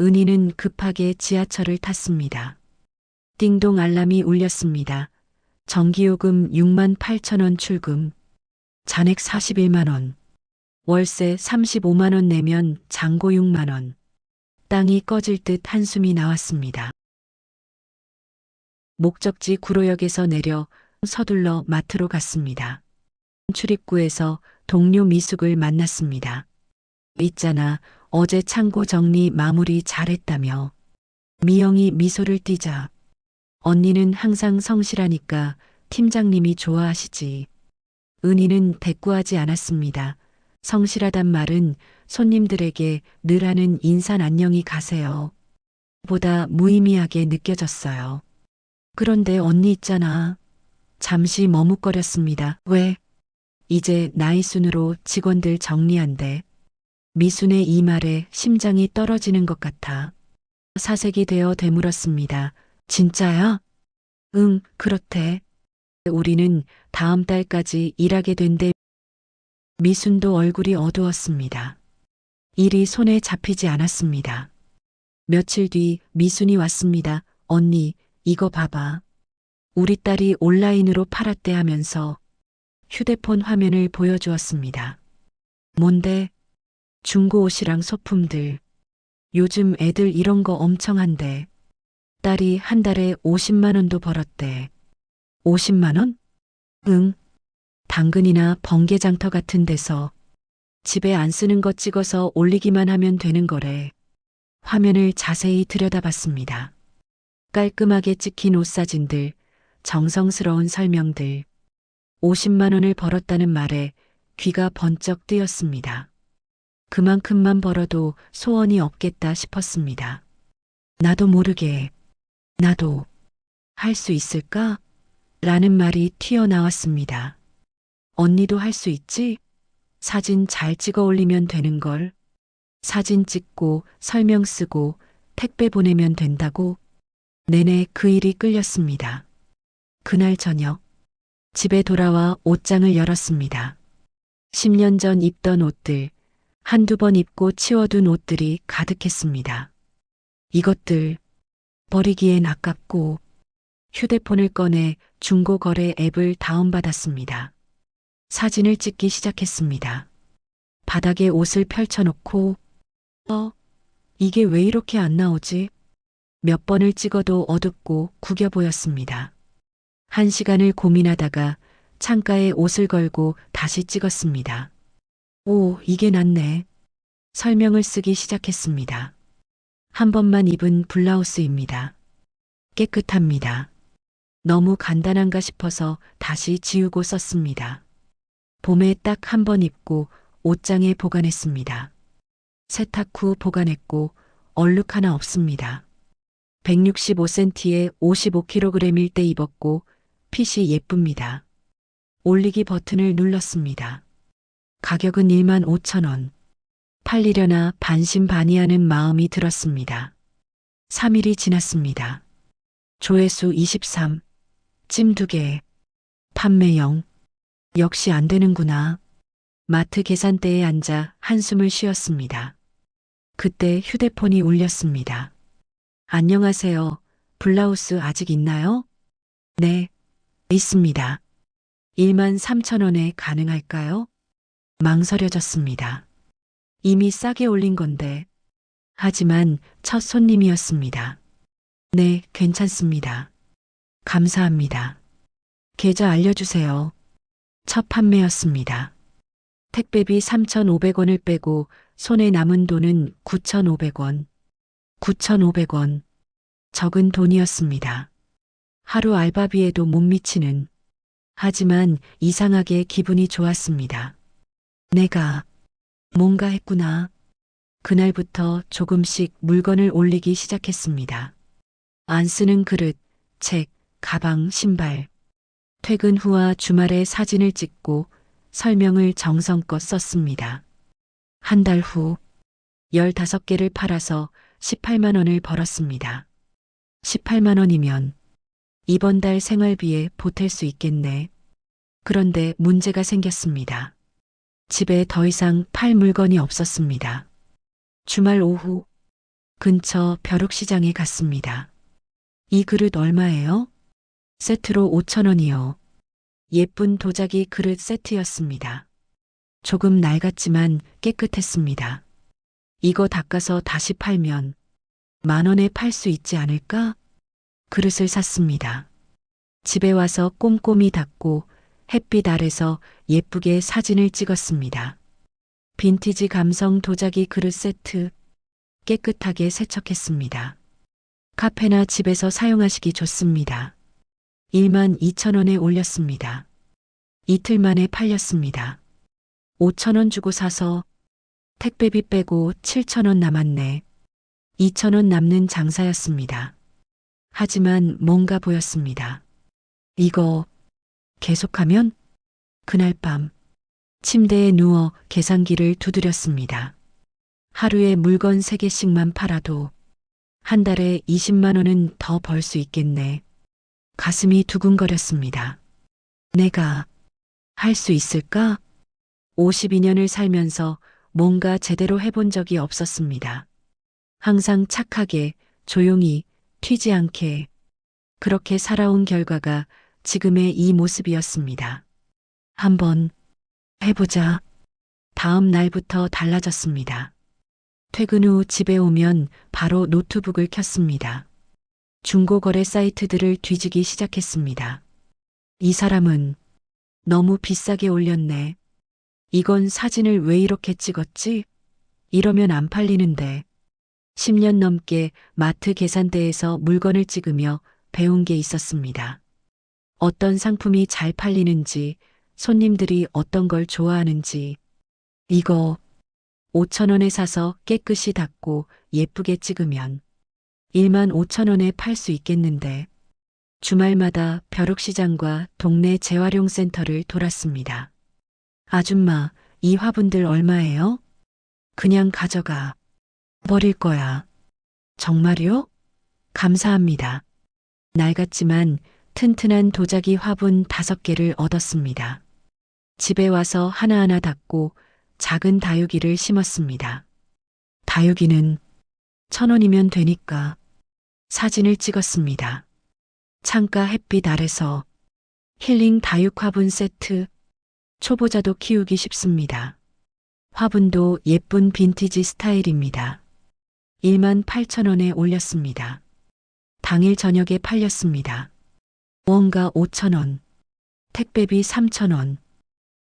은희는 급하게 지하철을 탔습니다. 띵동 알람이 울렸습니다. 전기요금 6만 8천 원 출금. 잔액 41만 원. 월세 35만 원 내면 잔고 6만 원. 땅이 꺼질 듯 한숨이 나왔습니다. 목적지 구로역에서 내려 서둘러 마트로 갔습니다. 출입구에서 동료 미숙을 만났습니다. 있잖아, 어제 창고 정리 마무리 잘했다며. 미영이 미소를 띠자. 언니는 항상 성실하니까 팀장님이 좋아하시지. 은희는 대꾸하지 않았습니다. 성실하단 말은 손님들에게 늘 하는 인사 안녕히 가세요. 보다 무의미하게 느껴졌어요. 그런데 언니 있잖아. 잠시 머뭇거렸습니다. 왜? 이제 나이 순으로 직원들 정리한대. 미순의 이 말에 심장이 떨어지는 것 같아. 사색이 되어 되물었습니다. 진짜야? 응, 그렇대. 우리는 다음 달까지 일하게 된대. 미순도 얼굴이 어두웠습니다. 일이 손에 잡히지 않았습니다. 며칠 뒤 미순이 왔습니다. 언니, 이거 봐봐. 우리 딸이 온라인으로 팔았대 하면서 휴대폰 화면을 보여주었습니다. 뭔데? 중고 옷이랑 소품들. 요즘 애들 이런 거 엄청 한대. 딸이 한 달에 50만 원도 벌었대. 50만 원? 응. 당근이나 번개장터 같은 데서 집에 안 쓰는 거 찍어서 올리기만 하면 되는 거래. 화면을 자세히 들여다봤습니다. 깔끔하게 찍힌 옷사진들, 정성스러운 설명들. 50만 원을 벌었다는 말에 귀가 번쩍 뜨였습니다. 그만큼만 벌어도 소원이 없겠다 싶었습니다. 나도 모르게, 나도 할 수 있을까? 라는 말이 튀어나왔습니다. 언니도 할 수 있지? 사진 잘 찍어 올리면 되는 걸. 사진 찍고 설명 쓰고 택배 보내면 된다고. 내내 그 일이 끌렸습니다. 그날 저녁 집에 돌아와 옷장을 열었습니다. 10년 전 입던 옷들, 한두 번 입고 치워둔 옷들이 가득했습니다. 이것들 버리기엔 아깝고 휴대폰을 꺼내 중고거래 앱을 다운받았습니다. 사진을 찍기 시작했습니다. 바닥에 옷을 펼쳐놓고 이게 왜 이렇게 안 나오지? 몇 번을 찍어도 어둡고 구겨 보였습니다. 1시간을 고민하다가 창가에 옷을 걸고 다시 찍었습니다. 오, 이게 낫네. 설명을 쓰기 시작했습니다. 한 번만 입은 블라우스입니다. 깨끗합니다. 너무 간단한가 싶어서 다시 지우고 썼습니다. 봄에 딱 한 번 입고 옷장에 보관했습니다. 세탁 후 보관했고 얼룩 하나 없습니다. 165cm에 55kg일 때 입었고 핏이 예쁩니다. 올리기 버튼을 눌렀습니다. 가격은 1만 5천 원. 팔리려나 반신반의하는 마음이 들었습니다. 3일이 지났습니다. 조회수 23, 찜 2개, 판매 0. 역시 안 되는구나. 마트 계산대에 앉아 한숨을 쉬었습니다. 그때 휴대폰이 울렸습니다. 안녕하세요. 블라우스 아직 있나요? 네, 있습니다. 1만 3천 원에 가능할까요? 망설여졌습니다. 이미 싸게 올린 건데. 하지만 첫 손님이었습니다. 네, 괜찮습니다. 감사합니다. 계좌 알려주세요. 첫 판매였습니다. 택배비 3,500원을 빼고 손에 남은 돈은 9,500원. 9,500원. 적은 돈이었습니다. 하루 알바비에도 못 미치는. 하지만 이상하게 기분이 좋았습니다. 내가 뭔가 했구나. 그날부터 조금씩 물건을 올리기 시작했습니다. 안 쓰는 그릇, 책, 가방, 신발. 퇴근 후와 주말에 사진을 찍고 설명을 정성껏 썼습니다. 한 달 후 15개를 팔아서 18만 원을 벌었습니다. 18만 원이면 이번 달 생활비에 보탤 수 있겠네. 그런데 문제가 생겼습니다. 집에 더 이상 팔 물건이 없었습니다. 주말 오후 근처 벼룩시장에 갔습니다. 이 그릇 얼마예요? 세트로 5,000원이요. 예쁜 도자기 그릇 세트였습니다. 조금 낡았지만 깨끗했습니다. 이거 닦아서 다시 팔면 10,000원에 팔 수 있지 않을까? 그릇을 샀습니다. 집에 와서 꼼꼼히 닦고 햇빛 아래서 예쁘게 사진을 찍었습니다. 빈티지 감성 도자기 그릇 세트 깨끗하게 세척했습니다. 카페나 집에서 사용하시기 좋습니다. 12,000원에 올렸습니다. 이틀 만에 팔렸습니다. 5,000원 주고 사서 택배비 빼고 7,000원 남았네. 2,000원 남는 장사였습니다. 하지만 뭔가 보였습니다. 이거 계속하면? 그날 밤 침대에 누워 계산기를 두드렸습니다. 하루에 물건 3개씩만 팔아도 한 달에 20만 원은 더 벌 수 있겠네. 가슴이 두근거렸습니다. 내가 할 수 있을까? 52년을 살면서 뭔가 제대로 해본 적이 없었습니다. 항상 착하게, 조용히, 튀지 않게 그렇게 살아온 결과가 지금의 이 모습이었습니다. 한번 해보자. 다음 날부터 달라졌습니다. 퇴근 후 집에 오면 바로 노트북을 켰습니다. 중고거래 사이트들을 뒤지기 시작했습니다. 이 사람은 너무 비싸게 올렸네. 이건 사진을 왜 이렇게 찍었지? 이러면 안 팔리는데. 10년 넘게 마트 계산대에서 물건을 찍으며 배운 게 있었습니다. 어떤 상품이 잘 팔리는지, 손님들이 어떤 걸 좋아하는지. 이거 5,000원에 사서 깨끗이 닦고 예쁘게 찍으면 15,000원에 팔 수 있겠는데. 주말마다 벼룩시장과 동네 재활용센터를 돌았습니다. 아줌마, 이 화분들 얼마예요? 그냥 가져가. 버릴 거야. 정말요? 감사합니다. 낡았지만 튼튼한 도자기 화분 5개를 얻었습니다. 집에 와서 하나하나 닦고 작은 다육이를 심었습니다. 다육이는 1,000원이면 되니까. 사진을 찍었습니다. 창가 햇빛 아래서 힐링 다육 화분 세트. 초보자도 키우기 쉽습니다. 화분도 예쁜 빈티지 스타일입니다. 18,000원에 올렸습니다. 당일 저녁에 팔렸습니다. 원가 5,000원, 택배비 3,000원,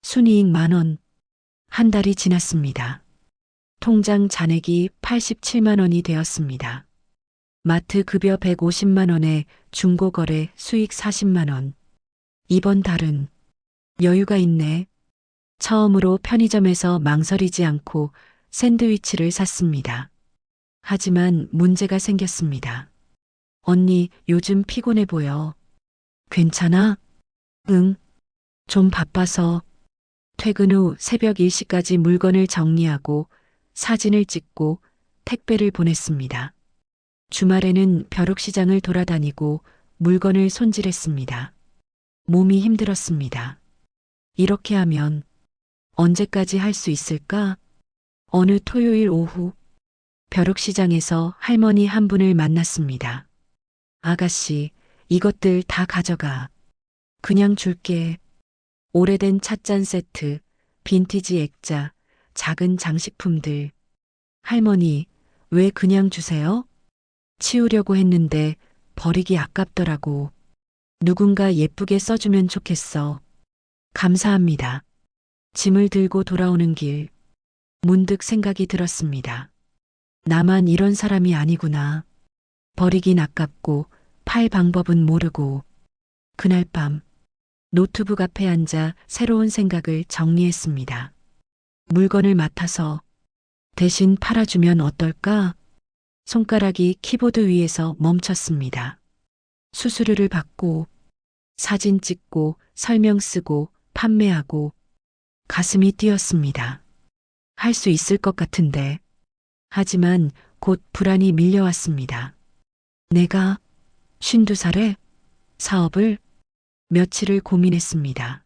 순이익 10,000원. 한 달이 지났습니다. 통장 잔액이 87만 원이 되었습니다. 마트 급여 150만 원에 중고거래 수익 40만 원. 이번 달은 여유가 있네. 처음으로 편의점에서 망설이지 않고 샌드위치를 샀습니다. 하지만 문제가 생겼습니다. 언니, 요즘 피곤해 보여. 괜찮아? 응. 좀 바빠서. 퇴근 후 새벽 1시까지 물건을 정리하고 사진을 찍고 택배를 보냈습니다. 주말에는 벼룩시장을 돌아다니고 물건을 손질했습니다. 몸이 힘들었습니다. 이렇게 하면 언제까지 할 수 있을까? 어느 토요일 오후 벼룩시장에서 할머니 한 분을 만났습니다. 아가씨, 이것들 다 가져가. 그냥 줄게. 오래된 찻잔 세트, 빈티지 액자, 작은 장식품들. 할머니, 왜 그냥 주세요? 치우려고 했는데 버리기 아깝더라고. 누군가 예쁘게 써주면 좋겠어. 감사합니다. 짐을 들고 돌아오는 길, 문득 생각이 들었습니다. 나만 이런 사람이 아니구나. 버리긴 아깝고 팔 방법은 모르고. 그날 밤 노트북 앞에 앉아 새로운 생각을 정리했습니다. 물건을 맡아서 대신 팔아주면 어떨까? 손가락이 키보드 위에서 멈췄습니다. 수수료를 받고 사진 찍고 설명 쓰고 판매하고. 가슴이 뛰었습니다. 할 수 있을 것 같은데. 하지만 곧 불안이 밀려왔습니다. 내가 52살에 사업을. 며칠을 고민했습니다.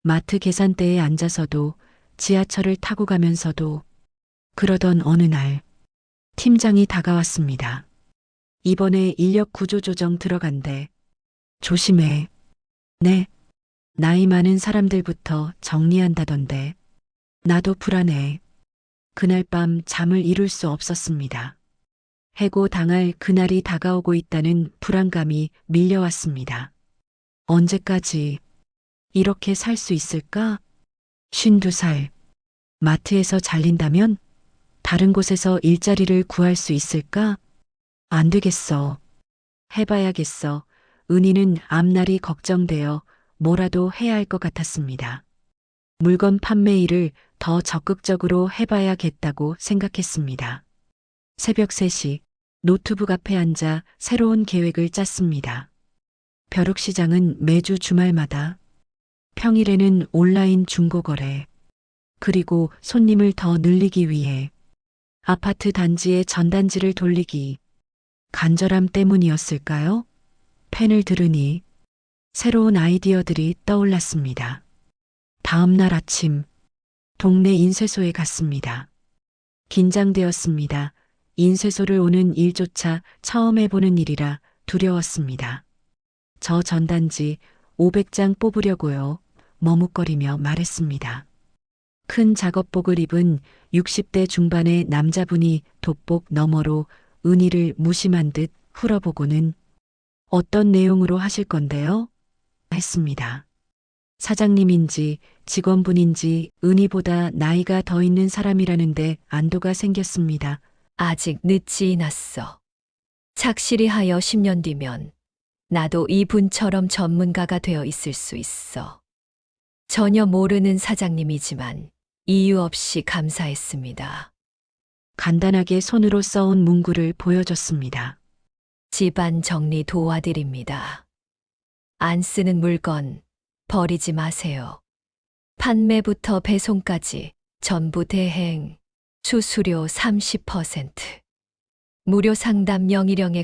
마트 계산대에 앉아서도 지하철을 타고 가면서도. 그러던 어느 날 팀장이 다가왔습니다. 이번에 인력 구조 조정 들어간대. 조심해. 네. 나이 많은 사람들부터 정리한다던데. 나도 불안해. 그날 밤 잠을 이룰 수 없었습니다. 해고 당할 그날이 다가오고 있다는 불안감이 밀려왔습니다. 언제까지 이렇게 살 수 있을까? 52살. 마트에서 잘린다면? 다른 곳에서 일자리를 구할 수 있을까? 안 되겠어. 해봐야겠어. 은희는 앞날이 걱정되어 뭐라도 해야 할 것 같았습니다. 물건 판매 일을 더 적극적으로 해봐야겠다고 생각했습니다. 새벽 3시 노트북 앞에 앉아 새로운 계획을 짰습니다. 벼룩시장은 매주 주말마다, 평일에는 온라인 중고거래, 그리고 손님을 더 늘리기 위해 아파트 단지에 전단지를 돌리기. 간절함 때문이었을까요? 펜을 들으니 새로운 아이디어들이 떠올랐습니다. 다음 날 아침, 동네 인쇄소에 갔습니다. 긴장되었습니다. 인쇄소를 오는 일조차 처음 해보는 일이라 두려웠습니다. 저 전단지 500장 뽑으려고요. 머뭇거리며 말했습니다. 큰 작업복을 입은 60대 중반의 남자분이 돋복 너머로 은희를 무심한 듯 풀어보고는 어떤 내용으로 하실 건데요? 했습니다. 사장님인지 직원분인지 은희보다 나이가 더 있는 사람이라는데 안도가 생겼습니다. 아직 늦지 않았어. 착실히 하여 10년 뒤면 나도 이분처럼 전문가가 되어 있을 수 있어. 전혀 모르는 사장님이지만 이유 없이 감사했습니다. 간단하게 손으로 써온 문구를 보여줬습니다. 집안 정리 도와드립니다. 안 쓰는 물건 버리지 마세요. 판매부터 배송까지 전부 대행. 수수료 30%. 무료 상담 영일형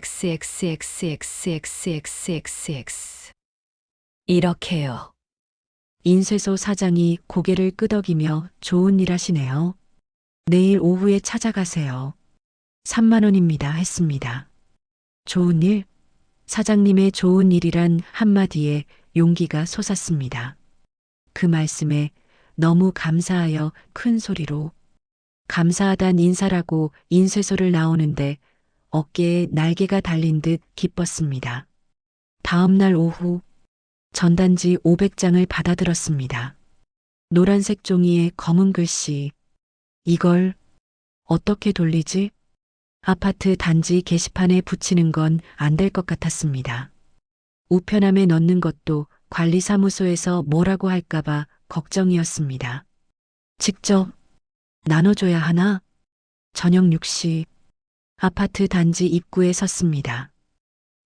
XXXXXXXX. 이렇게요. 인쇄소 사장이 고개를 끄덕이며 좋은 일 하시네요. 내일 오후에 찾아가세요. 3만 원입니다. 했습니다. 좋은 일? 사장님의 좋은 일이란 한마디에 용기가 솟았습니다. 그 말씀에 너무 감사하여 큰 소리로 감사하단 인사라고 인쇄소를 나오는데 어깨에 날개가 달린 듯 기뻤습니다. 다음 날 오후 전단지 500장을 받아들었습니다. 노란색 종이에 검은 글씨. 이걸 어떻게 돌리지? 아파트 단지 게시판에 붙이는 건 안 될 것 같았습니다. 우편함에 넣는 것도 관리사무소에서 뭐라고 할까봐 걱정이었습니다. 직접 나눠줘야 하나? 저녁 6시 아파트 단지 입구에 섰습니다.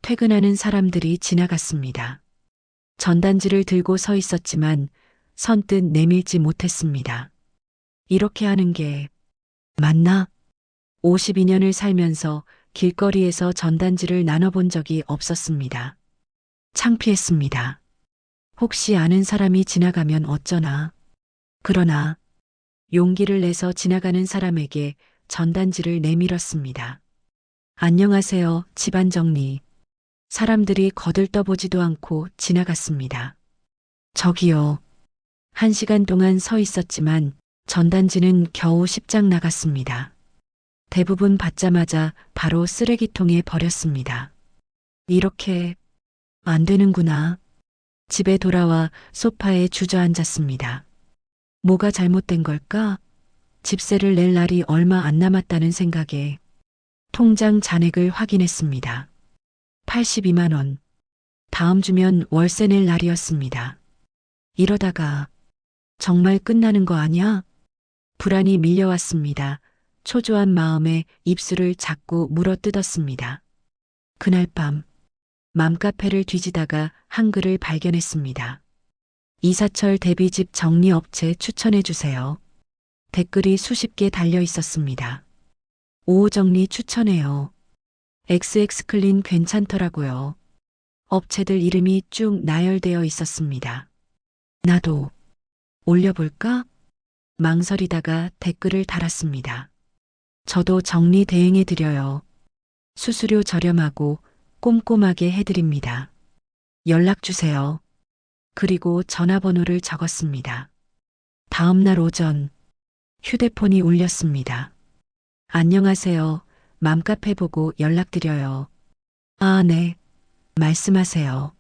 퇴근하는 사람들이 지나갔습니다. 전단지를 들고 서 있었지만 선뜻 내밀지 못했습니다. 이렇게 하는 게 맞나? 52년을 살면서 길거리에서 전단지를 나눠본 적이 없었습니다. 창피했습니다. 혹시 아는 사람이 지나가면 어쩌나. 그러나 용기를 내서 지나가는 사람에게 전단지를 내밀었습니다. 안녕하세요, 집안 정리. 사람들이 거들떠보지도 않고 지나갔습니다. 저기요. 1시간 동안 서 있었지만 전단지는 겨우 10장 나갔습니다. 대부분 받자마자 바로 쓰레기통에 버렸습니다. 이렇게 안 되는구나. 집에 돌아와 소파에 주저앉았습니다. 뭐가 잘못된 걸까? 집세를 낼 날이 얼마 안 남았다는 생각에 통장 잔액을 확인했습니다. 82만 원. 다음 주면 월세 낼 날이었습니다. 이러다가 정말 끝나는 거 아니야? 불안이 밀려왔습니다. 초조한 마음에 입술을 자꾸 물어뜯었습니다. 그날 밤 맘카페를 뒤지다가 한글을 발견했습니다. 이사철 데뷔집 정리업체 추천해주세요. 댓글이 수십 개 달려 있었습니다. 오호정리 추천해요. XX클린 괜찮더라고요. 업체들 이름이 쭉 나열되어 있었습니다. 나도 올려볼까? 망설이다가 댓글을 달았습니다. 저도 정리 대행해 드려요. 수수료 저렴하고 꼼꼼하게 해드립니다. 연락 주세요. 그리고 전화번호를 적었습니다. 다음 날 오전 휴대폰이 울렸습니다. 안녕하세요. 맘카페 보고 연락드려요. 아, 네. 말씀하세요.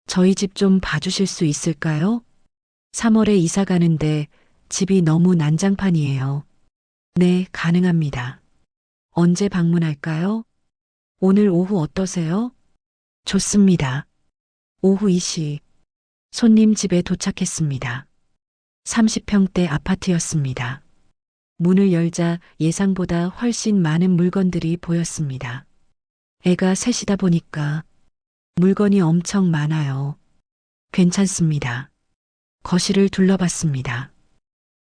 저희 집 좀 봐주실 수 있을까요? 3월에 이사 가는데 집이 너무 난장판이에요. 네, 가능합니다. 언제 방문할까요? 오늘 오후 어떠세요? 좋습니다. 오후 2시. 손님 집에 도착했습니다. 30평대 아파트였습니다. 문을 열자 예상보다 훨씬 많은 물건들이 보였습니다. 애가 셋이다 보니까 물건이 엄청 많아요. 괜찮습니다. 거실을 둘러봤습니다.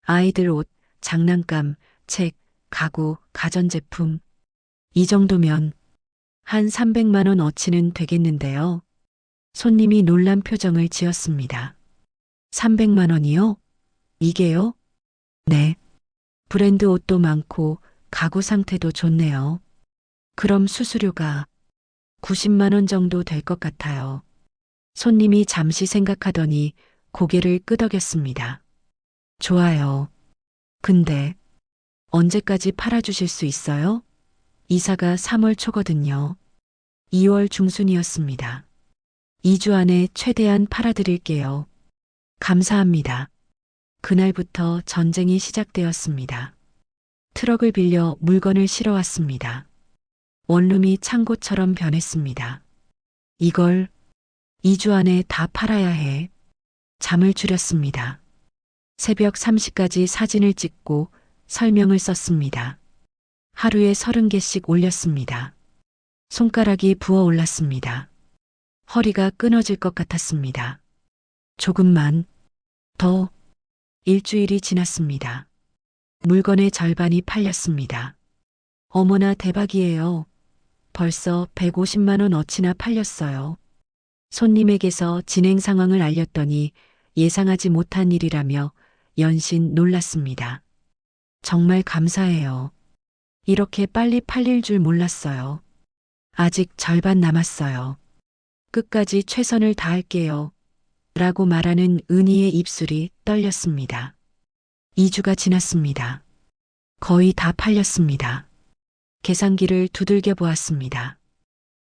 아이들 옷, 장난감, 책, 가구, 가전제품. 이 정도면 한 300만 원 어치는 되겠는데요. 손님이 놀란 표정을 지었습니다. 300만 원이요? 이게요? 네. 브랜드 옷도 많고 가구 상태도 좋네요. 그럼 수수료가 90만 원 정도 될 것 같아요. 손님이 잠시 생각하더니 고개를 끄덕였습니다. 좋아요. 근데 언제까지 팔아주실 수 있어요? 이사가 3월 초거든요. 2월 중순이었습니다. 2주 안에 최대한 팔아드릴게요. 감사합니다. 그날부터 전쟁이 시작되었습니다. 트럭을 빌려 물건을 실어왔습니다. 원룸이 창고처럼 변했습니다. 이걸 2주 안에 다 팔아야 해. 잠을 줄였습니다. 새벽 3시까지 사진을 찍고 설명을 썼습니다. 하루에 30개씩 올렸습니다. 손가락이 부어 올랐습니다. 허리가 끊어질 것 같았습니다. 조금만 더. 일주일이 지났습니다. 물건의 절반이 팔렸습니다. 어머나 대박이에요. 벌써 150만 원 어치나 팔렸어요. 손님에게서 진행 상황을 알렸더니 예상하지 못한 일이라며 연신 놀랐습니다. 정말 감사해요. 이렇게 빨리 팔릴 줄 몰랐어요. 아직 절반 남았어요. 끝까지 최선을 다할게요. 라고 말하는 은희의 입술이 떨렸습니다. 2주가 지났습니다. 거의 다 팔렸습니다. 계산기를 두들겨 보았습니다.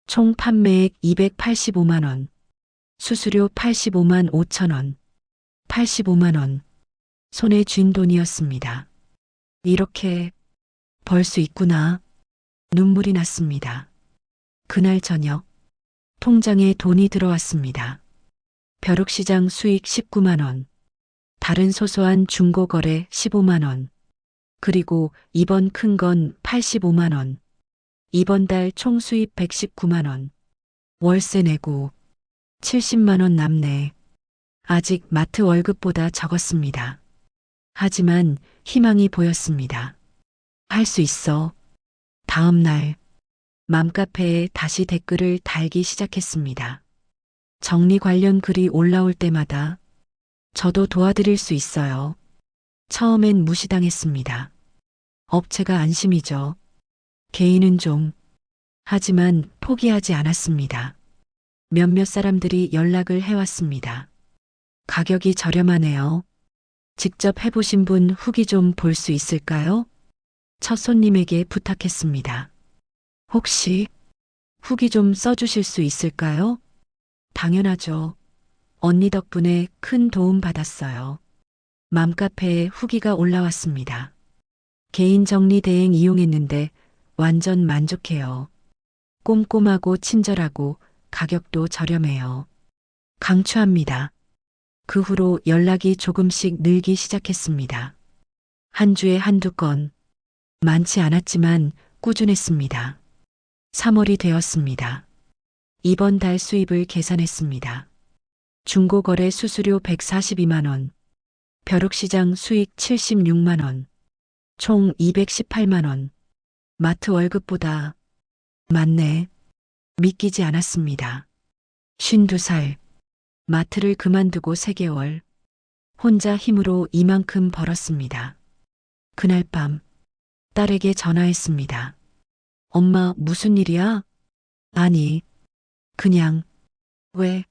총 판매액 285만 원, 수수료 85만 5천 원, 85만 원. 손에 쥔 돈이었습니다. 이렇게 벌 수 있구나. 눈물이 났습니다. 그날 저녁 통장에 돈이 들어왔습니다. 벼룩시장 수익 19만 원, 다른 소소한 중고거래 15만 원, 그리고 이번 큰 건 85만 원, 이번 달 총 수입 119만 원, 월세 내고 70만 원 남네. 아직 마트 월급보다 적었습니다. 하지만 희망이 보였습니다. 할 수 있어. 다음 날 맘카페에 다시 댓글을 달기 시작했습니다. 정리 관련 글이 올라올 때마다 저도 도와드릴 수 있어요. 처음엔 무시당했습니다. 업체가 안심이죠. 개인은 좀. 하지만 포기하지 않았습니다. 몇몇 사람들이 연락을 해왔습니다. 가격이 저렴하네요. 직접 해보신 분 후기 좀 볼 수 있을까요? 첫 손님에게 부탁했습니다. 혹시 후기 좀 써주실 수 있을까요? 당연하죠. 언니 덕분에 큰 도움 받았어요. 맘카페에 후기가 올라왔습니다. 개인 정리 대행 이용했는데 완전 만족해요. 꼼꼼하고 친절하고 가격도 저렴해요. 강추합니다. 그 후로 연락이 조금씩 늘기 시작했습니다. 한 주에 한두 건. 많지 않았지만 꾸준했습니다. 3월이 되었습니다. 이번 달 수입을 계산했습니다. 중고거래 수수료 142만 원, 벼룩시장 수익 76만 원, 총 218만 원. 마트 월급보다 많네. 믿기지 않았습니다. 52살. 마트를 그만두고 3개월. 혼자 힘으로 이만큼 벌었습니다. 그날 밤 딸에게 전화했습니다. 엄마, 무슨 일이야? 아니, 그냥, 왜,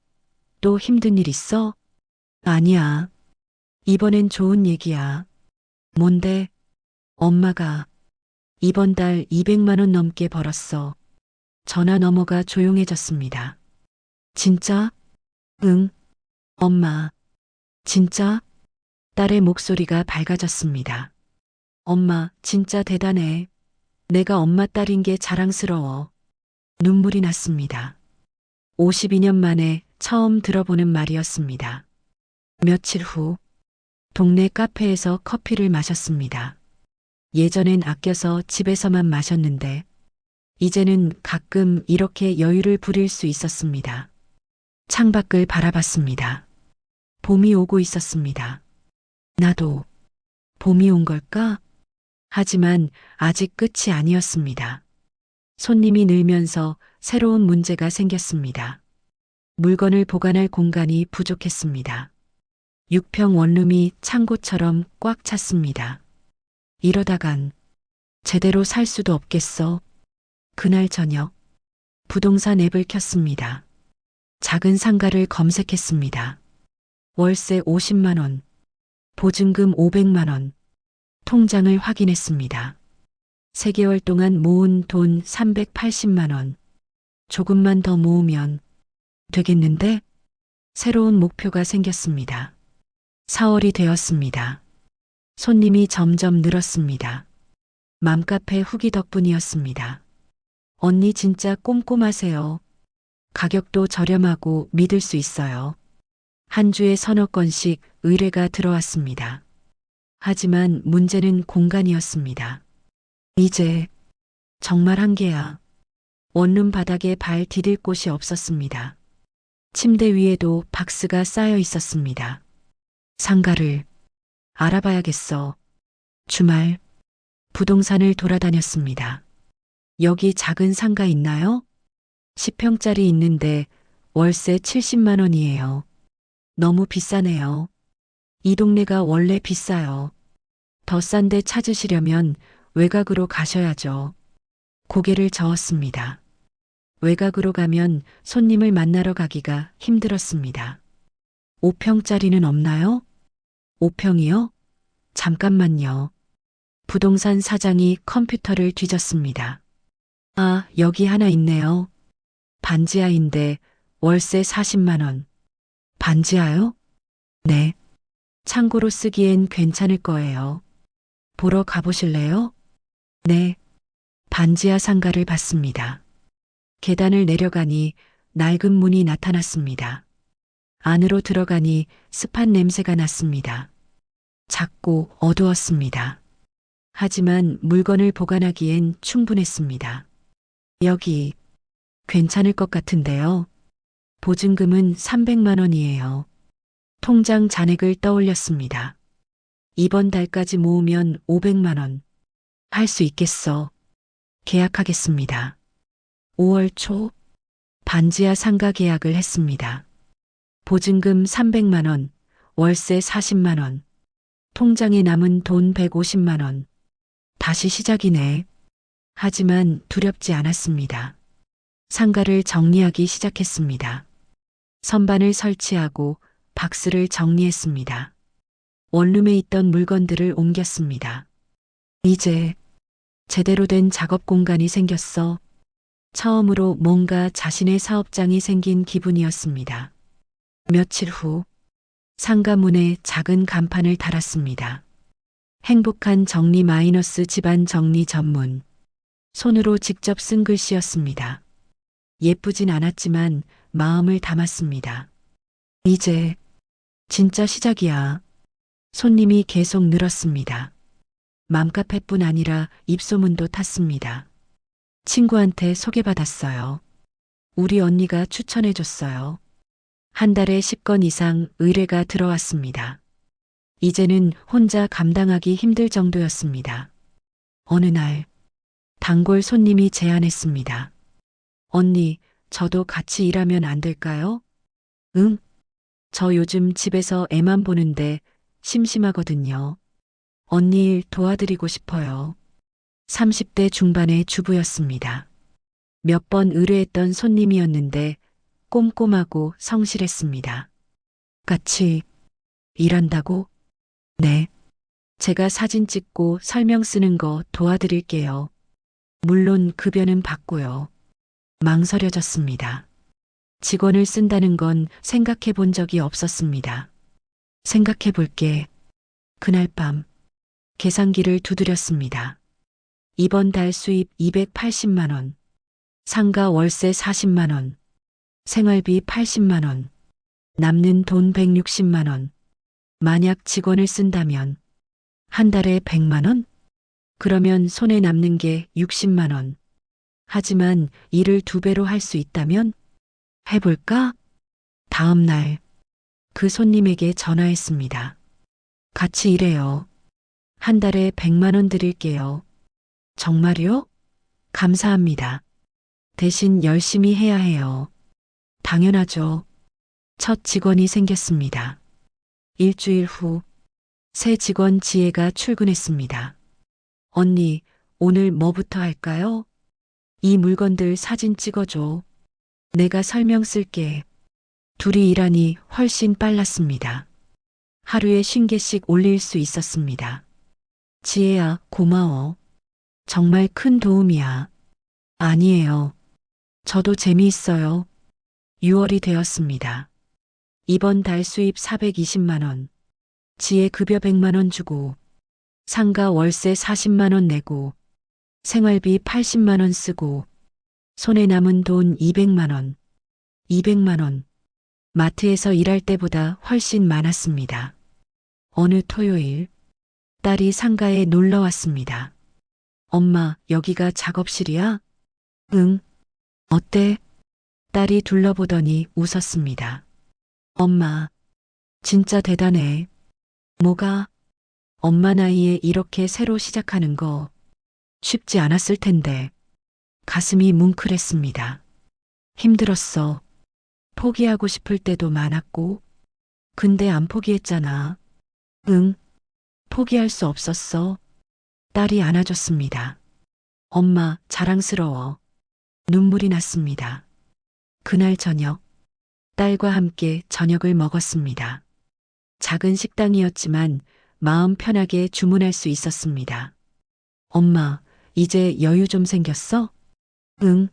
또 힘든 일 있어? 아니야. 이번엔 좋은 얘기야. 뭔데? 엄마가 이번 달 200만 원 넘게 벌었어. 전화 너머가 조용해졌습니다. 진짜? 응. 엄마. 진짜? 딸의 목소리가 밝아졌습니다. 엄마, 진짜 대단해. 내가 엄마 딸인 게 자랑스러워. 눈물이 났습니다. 52년 만에 처음 들어보는 말이었습니다. 며칠 후, 동네 카페에서 커피를 마셨습니다. 예전엔 아껴서 집에서만 마셨는데, 이제는 가끔 이렇게 여유를 부릴 수 있었습니다. 창밖을 바라봤습니다. 봄이 오고 있었습니다. 나도 봄이 온 걸까? 하지만 아직 끝이 아니었습니다. 손님이 늘면서 새로운 문제가 생겼습니다. 물건을 보관할 공간이 부족했습니다. 6평 원룸이 창고처럼 꽉 찼습니다. 이러다간 제대로 살 수도 없겠어. 그날 저녁 부동산 앱을 켰습니다. 작은 상가를 검색했습니다. 월세 50만 원, 보증금 500만 원, 통장을 확인했습니다. 3개월 동안 모은 돈 380만 원. 조금만 더 모으면 되겠는데? 새로운 목표가 생겼습니다. 4월이 되었습니다. 손님이 점점 늘었습니다. 맘카페 후기 덕분이었습니다. 언니 진짜 꼼꼼하세요. 가격도 저렴하고 믿을 수 있어요. 한 주에 서너 건씩 의뢰가 들어왔습니다. 하지만 문제는 공간이었습니다. 이제 정말 한계야. 원룸 바닥에 발 디딜 곳이 없었습니다. 침대 위에도 박스가 쌓여 있었습니다. 상가를 알아봐야겠어. 주말 부동산을 돌아다녔습니다. 여기 작은 상가 있나요? 10평짜리 있는데 월세 70만 원이에요. 너무 비싸네요. 이 동네가 원래 비싸요. 더 싼 데 찾으시려면 외곽으로 가셔야죠. 고개를 저었습니다. 외곽으로 가면 손님을 만나러 가기가 힘들었습니다. 5평짜리는 없나요? 5평이요? 잠깐만요. 부동산 사장이 컴퓨터를 뒤졌습니다. 아, 여기 하나 있네요. 반지하인데 월세 40만 원. 반지하요? 네. 창고로 쓰기엔 괜찮을 거예요. 보러 가보실래요? 네. 반지하 상가를 봤습니다. 계단을 내려가니 낡은 문이 나타났습니다. 안으로 들어가니 습한 냄새가 났습니다. 작고 어두웠습니다. 하지만 물건을 보관하기엔 충분했습니다. 여기 괜찮을 것 같은데요. 보증금은 300만 원이에요. 통장 잔액을 떠올렸습니다. 이번 달까지 모으면 500만 원. 할 수 있겠어. 계약하겠습니다. 5월 초 반지하 상가 계약을 했습니다. 보증금 300만 원, 월세 40만 원, 통장에 남은 돈 150만 원. 다시 시작이네. 하지만 두렵지 않았습니다. 상가를 정리하기 시작했습니다. 선반을 설치하고 박스를 정리했습니다. 원룸에 있던 물건들을 옮겼습니다. 이제 제대로 된 작업 공간이 생겼어. 처음으로 뭔가 자신의 사업장이 생긴 기분이었습니다. 며칠 후 상가 문에 작은 간판을 달았습니다. 행복한 정리 마이너스 집안 정리 전문. 손으로 직접 쓴 글씨였습니다. 예쁘진 않았지만 마음을 담았습니다. 이제 진짜 시작이야. 손님이 계속 늘었습니다. 맘카페뿐 아니라 입소문도 탔습니다. 친구한테 소개받았어요. 우리 언니가 추천해줬어요. 한 달에 10건 이상 의뢰가 들어왔습니다. 이제는 혼자 감당하기 힘들 정도였습니다. 어느 날 단골 손님이 제안했습니다. 언니, 저도 같이 일하면 안 될까요? 응? 저 요즘 집에서 애만 보는데 심심하거든요. 언니 일 도와드리고 싶어요. 30대 중반의 주부였습니다. 몇 번 의뢰했던 손님이었는데 꼼꼼하고 성실했습니다. 같이 일한다고? 네. 제가 사진 찍고 설명 쓰는 거 도와드릴게요. 물론 급여는 받고요. 망설여졌습니다. 직원을 쓴다는 건 생각해 본 적이 없었습니다. 생각해 볼게. 그날 밤 계산기를 두드렸습니다. 이번 달 수입 280만 원, 상가 월세 40만 원, 생활비 80만 원, 남는 돈 160만 원. 만약 직원을 쓴다면 한 달에 100만 원? 그러면 손에 남는 게 60만 원. 하지만 일을 2배로 할 수 있다면 해볼까? 다음 날 그 손님에게 전화했습니다. 같이 일해요. 한 달에 100만 원 드릴게요. 정말요? 감사합니다. 대신 열심히 해야 해요. 당연하죠. 첫 직원이 생겼습니다. 일주일 후 새 직원 지혜가 출근했습니다. 언니, 오늘 뭐부터 할까요? 이 물건들 사진 찍어줘. 내가 설명 쓸게. 둘이 일하니 훨씬 빨랐습니다. 하루에 50개씩 올릴 수 있었습니다. 지혜야, 고마워. 정말 큰 도움이야. 아니에요. 저도 재미있어요. 6월이 되었습니다. 이번 달 수입 420만 원. 지혜 급여 100만 원 주고, 상가 월세 40만 원 내고, 생활비 80만 원 쓰고, 손에 남은 돈 200만 원. 200만 원. 마트에서 일할 때보다 훨씬 많았습니다. 어느 토요일, 딸이 상가에 놀러 왔습니다. 엄마, 여기가 작업실이야? 응. 어때? 딸이 둘러보더니 웃었습니다. 엄마, 진짜 대단해. 뭐가? 엄마 나이에 이렇게 새로 시작하는 거 쉽지 않았을 텐데. 가슴이 뭉클했습니다. 힘들었어. 포기하고 싶을 때도 많았고. 근데 안 포기했잖아. 응. 포기할 수 없었어. 딸이 안아줬습니다. 엄마, 자랑스러워. 눈물이 났습니다. 그날 저녁, 딸과 함께 저녁을 먹었습니다. 작은 식당이었지만 마음 편하게 주문할 수 있었습니다. 엄마, 이제 여유 좀 생겼어? 응,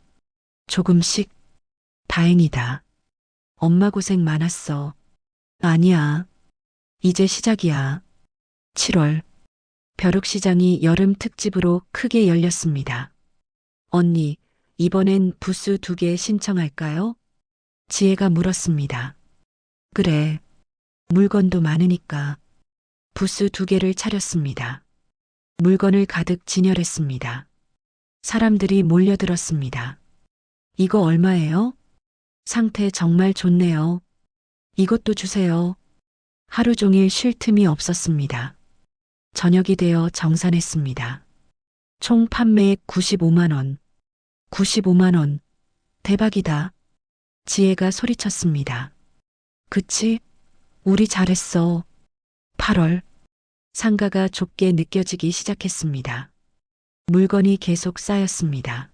조금씩. 다행이다. 엄마 고생 많았어. 아니야. 이제 시작이야. 7월, 벼룩시장이 여름 특집으로 크게 열렸습니다. 언니, 이번엔 부스 2개 신청할까요? 지혜가 물었습니다. 그래. 물건도 많으니까. 부스 2개를 차렸습니다. 물건을 가득 진열했습니다. 사람들이 몰려들었습니다. 이거 얼마예요? 상태 정말 좋네요. 이것도 주세요. 하루 종일 쉴 틈이 없었습니다. 저녁이 되어 정산했습니다. 총 판매액 95만 원. 95만 원. 대박이다. 지혜가 소리쳤습니다. 그치? 우리 잘했어. 8월. 상가가 좁게 느껴지기 시작했습니다. 물건이 계속 쌓였습니다.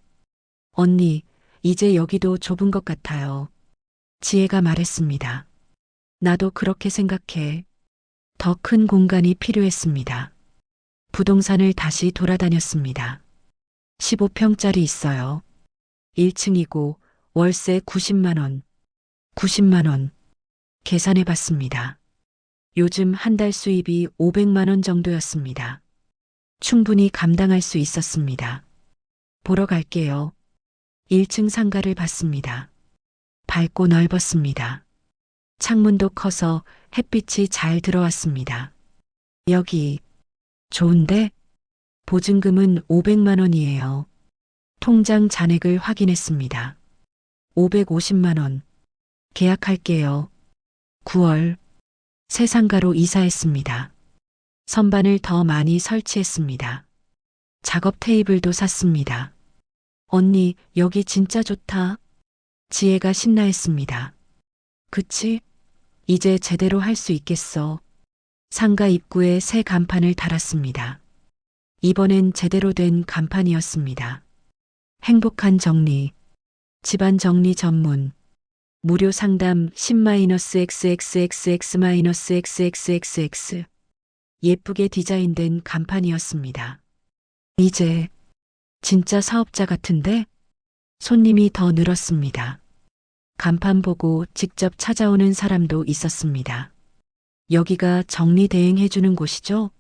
언니, 이제 여기도 좁은 것 같아요. 지혜가 말했습니다. 나도 그렇게 생각해. 더 큰 공간이 필요했습니다. 부동산을 다시 돌아다녔습니다. 15평짜리 있어요. 1층이고 월세 90만 원. 90만 원. 계산해 봤습니다. 요즘 한 달 수입이 500만 원 정도였습니다. 충분히 감당할 수 있었습니다. 보러 갈게요. 1층 상가를 봤습니다. 밝고 넓었습니다. 창문도 커서 햇빛이 잘 들어왔습니다. 여기 좋은데? 보증금은 500만 원이에요. 통장 잔액을 확인했습니다. 550만 원. 계약할게요. 9월 새 상가로 이사했습니다. 선반을 더 많이 설치했습니다. 작업 테이블도 샀습니다. 언니, 여기 진짜 좋다. 지혜가 신나했습니다. 그치? 이제 제대로 할 수 있겠어. 상가 입구에 새 간판을 달았습니다. 이번엔 제대로 된 간판이었습니다. 행복한 정리, 집안 정리 전문, 무료 상담 10-XXXX-XXXX. 예쁘게 디자인된 간판이었습니다. 이제 진짜 사업자 같은데? 손님이 더 늘었습니다. 간판 보고 직접 찾아오는 사람도 있었습니다. 여기가 정리 대행해주는 곳이죠?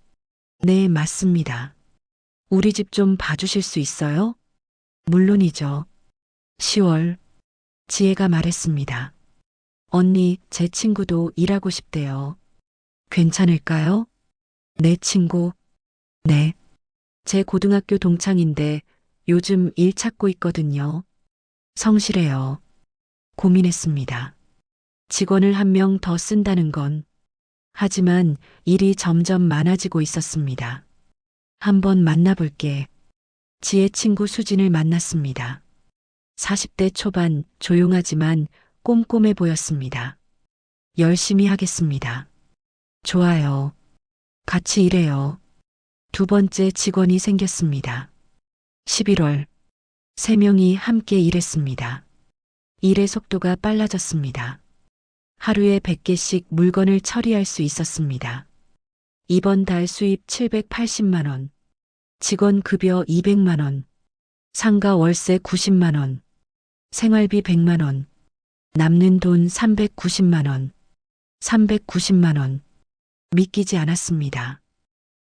네, 맞습니다. 우리 집 좀 봐주실 수 있어요? 물론이죠. 10월, 지혜가 말했습니다. 언니, 제 친구도 일하고 싶대요. 괜찮을까요? 내 친구? 네. 제 고등학교 동창인데 요즘 일 찾고 있거든요. 성실해요. 고민했습니다. 직원을 한 명 더 쓴다는 건. 하지만 일이 점점 많아지고 있었습니다. 한번 만나볼게. 지혜 친구 수진을 만났습니다. 40대 초반 조용하지만 꼼꼼해 보였습니다. 열심히 하겠습니다. 좋아요. 같이 일해요. 두 번째 직원이 생겼습니다. 11월, 3명이 함께 일했습니다. 일의 속도가 빨라졌습니다. 하루에 100개씩 물건을 처리할 수 있었습니다. 이번 달 수입 780만 원, 직원 급여 200만 원, 상가 월세 90만 원, 생활비 100만 원, 남는 돈 390만 원, 390만 원. 믿기지 않았습니다.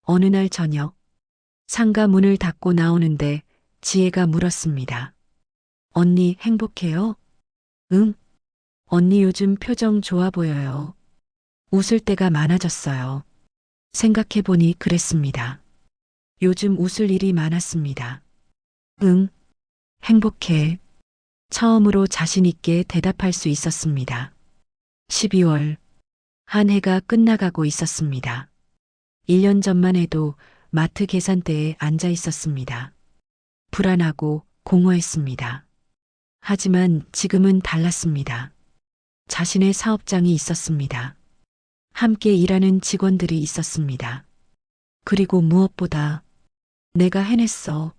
어느 날 저녁, 상가 문을 닫고 나오는데 지혜가 물었습니다. 언니 행복해요? 응. 언니 요즘 표정 좋아 보여요. 웃을 때가 많아졌어요. 생각해보니 그랬습니다. 요즘 웃을 일이 많았습니다. 응. 행복해. 처음으로 자신있게 대답할 수 있었습니다. 12월. 한 해가 끝나가고 있었습니다. 1년 전만 해도 마트 계산대에 앉아 있었습니다. 불안하고 공허했습니다. 하지만 지금은 달랐습니다. 자신의 사업장이 있었습니다. 함께 일하는 직원들이 있었습니다. 그리고 무엇보다 내가 해냈어.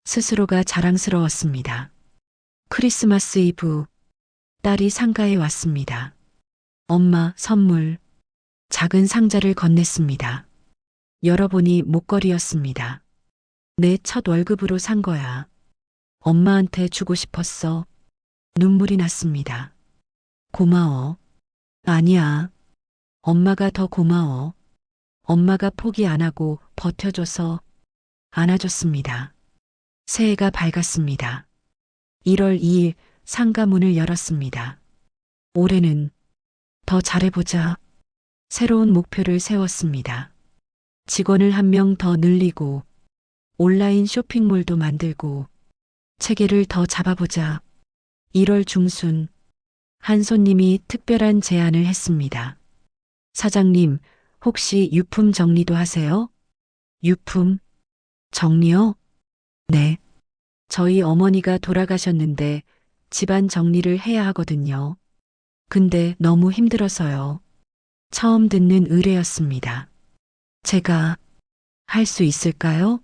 스스로가 자랑스러웠습니다. 크리스마스 이브, 딸이 상가에 왔습니다. 엄마, 선물. 작은 상자를 건넸습니다. 열어보니 목걸이였습니다. 내 첫 월급으로 산 거야. 엄마한테 주고 싶었어. 눈물이 났습니다. 고마워. 아니야. 엄마가 더 고마워. 엄마가 포기 안 하고 버텨줘서 안아줬습니다. 새해가 밝았습니다. 1월 2일 상가 문을 열었습니다. 올해는 더 잘해보자. 새로운 목표를 세웠습니다. 직원을 한 명 더 늘리고 온라인 쇼핑몰도 만들고 체계를 더 잡아보자. 1월 중순 한 손님이 특별한 제안을 했습니다. 사장님, 혹시 유품 정리도 하세요? 유품? 정리요? 네. 저희 어머니가 돌아가셨는데 집안 정리를 해야 하거든요. 근데 너무 힘들어서요. 처음 듣는 의뢰였습니다. 제가 할 수 있을까요?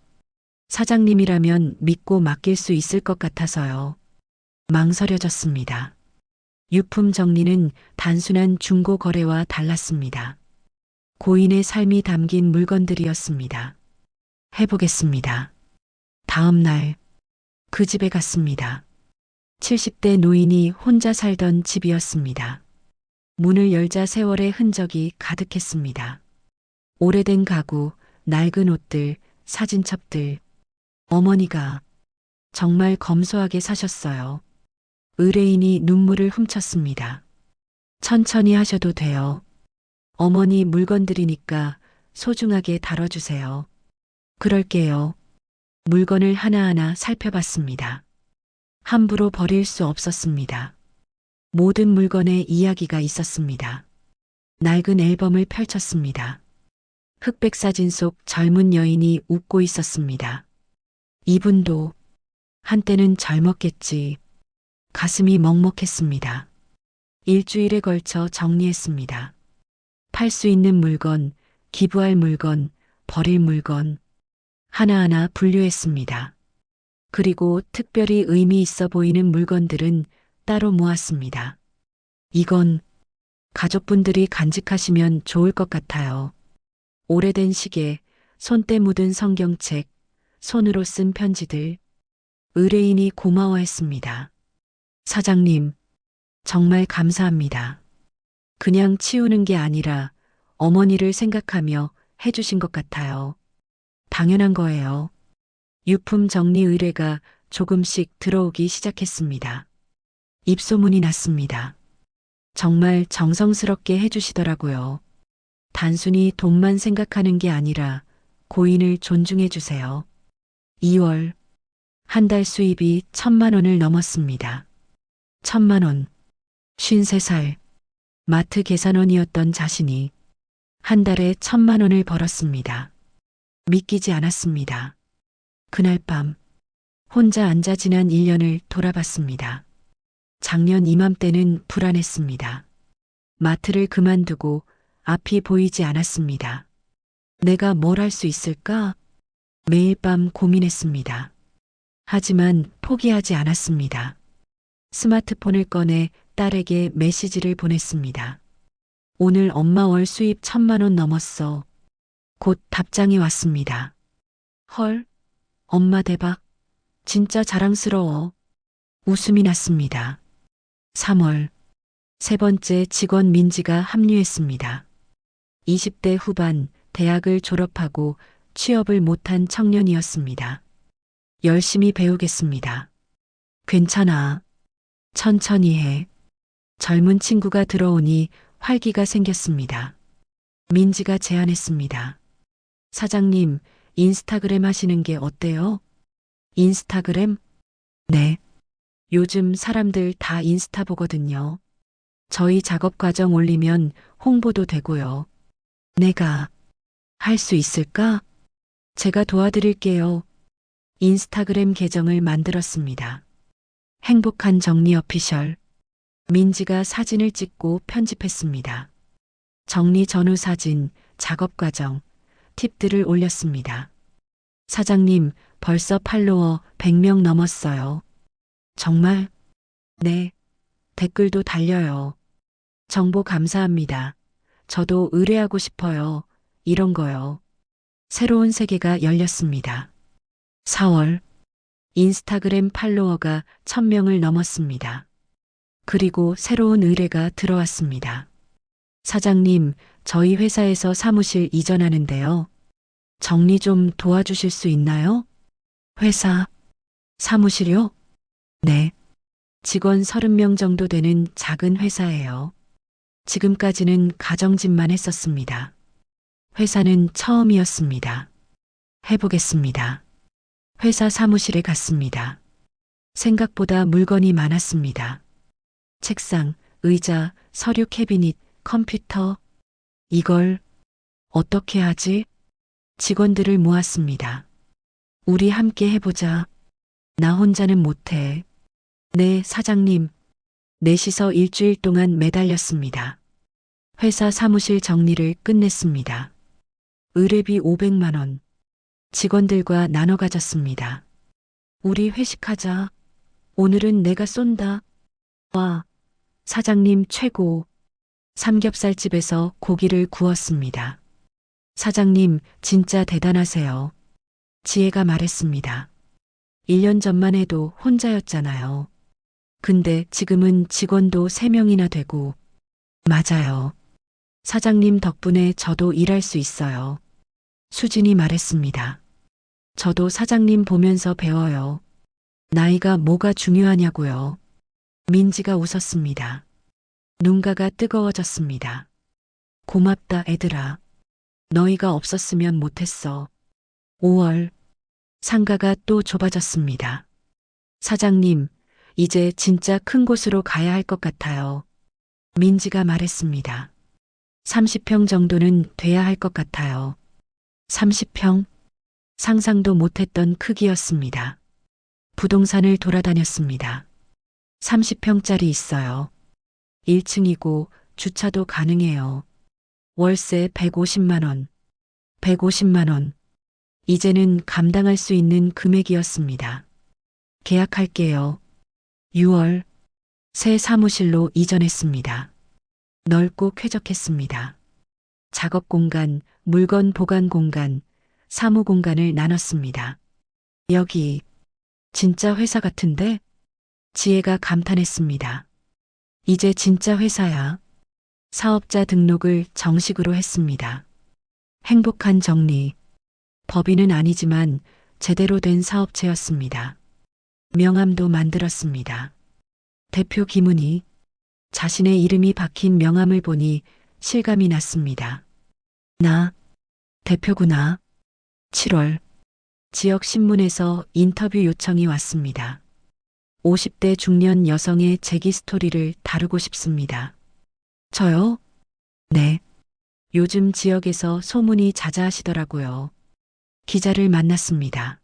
사장님이라면 믿고 맡길 수 있을 것 같아서요. 망설여졌습니다. 유품 정리는 단순한 중고 거래와 달랐습니다. 고인의 삶이 담긴 물건들이었습니다. 해보겠습니다. 다음 날, 그 집에 갔습니다. 70대 노인이 혼자 살던 집이었습니다. 문을 열자 세월의 흔적이 가득했습니다. 오래된 가구, 낡은 옷들, 사진첩들. 어머니가 정말 검소하게 사셨어요. 의뢰인이 눈물을 훔쳤습니다. 천천히 하셔도 돼요. 어머니 물건들이니까 소중하게 다뤄주세요. 그럴게요. 물건을 하나하나 살펴봤습니다. 함부로 버릴 수 없었습니다. 모든 물건에 이야기가 있었습니다. 낡은 앨범을 펼쳤습니다. 흑백 사진 속 젊은 여인이 웃고 있었습니다. 이분도 한때는 젊었겠지. 가슴이 먹먹했습니다. 일주일에 걸쳐 정리했습니다. 팔 수 있는 물건, 기부할 물건, 버릴 물건. 하나하나 분류했습니다. 그리고 특별히 의미 있어 보이는 물건들은 따로 모았습니다. 이건 가족분들이 간직하시면 좋을 것 같아요. 오래된 시계, 손때 묻은 성경책, 손으로 쓴 편지들. 의뢰인이 고마워했습니다. 사장님, 정말 감사합니다. 그냥 치우는 게 아니라 어머니를 생각하며 해주신 것 같아요. 당연한 거예요. 유품 정리 의뢰가 조금씩 들어오기 시작했습니다. 입소문이 났습니다. 정말 정성스럽게 해주시더라고요. 단순히 돈만 생각하는 게 아니라 고인을 존중해 주세요. 2월, 한 달 수입이 1,000만 원을 넘었습니다. 1,000만 원. 53살. 마트 계산원이었던 자신이 한 달에 1,000만 원을 벌었습니다. 믿기지 않았습니다. 그날 밤, 혼자 앉아 지난 1년을 돌아봤습니다. 작년 이맘때는 불안했습니다. 마트를 그만두고 앞이 보이지 않았습니다. 내가 뭘 할 수 있을까? 매일 밤 고민했습니다. 하지만 포기하지 않았습니다. 스마트폰을 꺼내 딸에게 메시지를 보냈습니다. 오늘 엄마 월 수입 1,000만 원 넘었어. 곧 답장이 왔습니다. 헐, 엄마 대박. 진짜 자랑스러워. 웃음이 났습니다. 3월, 세 번째 직원 민지가 합류했습니다. 20대 후반 대학을 졸업하고 취업을 못한 청년이었습니다. 열심히 배우겠습니다. 괜찮아. 천천히 해. 젊은 친구가 들어오니 활기가 생겼습니다. 민지가 제안했습니다. 사장님, 인스타그램 하시는 게 어때요? 인스타그램? 네. 요즘 사람들 다 인스타 보거든요. 저희 작업 과정 올리면 홍보도 되고요. 내가 할 수 있을까? 제가 도와드릴게요. 인스타그램 계정을 만들었습니다. 행복한 정리 어피셜. 민지가 사진을 찍고 편집했습니다. 정리 전후 사진, 작업 과정, 팁들을 올렸습니다. 사장님, 벌써 팔로워 100명 넘었어요. 정말? 네. 댓글도 달려요. 정보 감사합니다. 저도 의뢰하고 싶어요. 이런 거요. 새로운 세계가 열렸습니다. 4월, 인스타그램 팔로워가 1,000명을 넘었습니다. 그리고 새로운 의뢰가 들어왔습니다. 사장님, 저희 회사에서 사무실 이전하는데요. 정리 좀 도와주실 수 있나요? 회사, 사무실요? 네. 직원 30명 정도 되는 작은 회사예요. 지금까지는 가정집만 했었습니다. 회사는 처음이었습니다. 해보겠습니다. 회사 사무실에 갔습니다. 생각보다 물건이 많았습니다. 책상, 의자, 서류 캐비닛, 컴퓨터. 이걸 어떻게 하지? 직원들을 모았습니다. 우리 함께 해보자. 나 혼자는 못해. 네, 사장님. 넷이서 일주일 동안 매달렸습니다. 회사 사무실 정리를 끝냈습니다. 의뢰비 500만 원. 직원들과 나눠 가졌습니다. 우리 회식하자. 오늘은 내가 쏜다. 와, 사장님 최고. 삼겹살집에서 고기를 구웠습니다. 사장님 진짜 대단하세요. 지혜가 말했습니다. 1년 전만 해도 혼자였잖아요. 근데 지금은 직원도 3명이나 되고. 맞아요. 사장님 덕분에 저도 일할 수 있어요. 수진이 말했습니다. 저도 사장님 보면서 배워요. 나이가 뭐가 중요하냐고요. 민지가 웃었습니다. 눈가가 뜨거워졌습니다. 고맙다 애들아. 너희가 없었으면 못했어. 5월, 상가가 또 좁아졌습니다. 사장님, 이제 진짜 큰 곳으로 가야 할 것 같아요. 민지가 말했습니다. 30평 정도는 돼야 할 것 같아요. 30평? 상상도 못했던 크기였습니다. 부동산을 돌아다녔습니다. 30평짜리 있어요. 1층이고 주차도 가능해요. 월세 150만 원. 150만 원. 이제는 감당할 수 있는 금액이었습니다. 계약할게요. 6월 새 사무실로 이전했습니다. 넓고 쾌적했습니다. 작업 공간, 물건 보관 공간, 사무 공간을 나눴습니다. 여기 진짜 회사 같은데? 지혜가 감탄했습니다. 이제 진짜 회사야. 사업자 등록을 정식으로 했습니다. 행복한 정리. 법인은 아니지만 제대로 된 사업체였습니다. 명함도 만들었습니다. 대표 김은희. 자신의 이름이 박힌 명함을 보니 실감이 났습니다. 나 대표구나. 7월 지역 신문에서 인터뷰 요청이 왔습니다. 50대 중년 여성의 재기 스토리를 다루고 싶습니다. 저요? 네. 요즘 지역에서 소문이 자자하시더라고요. 기자를 만났습니다.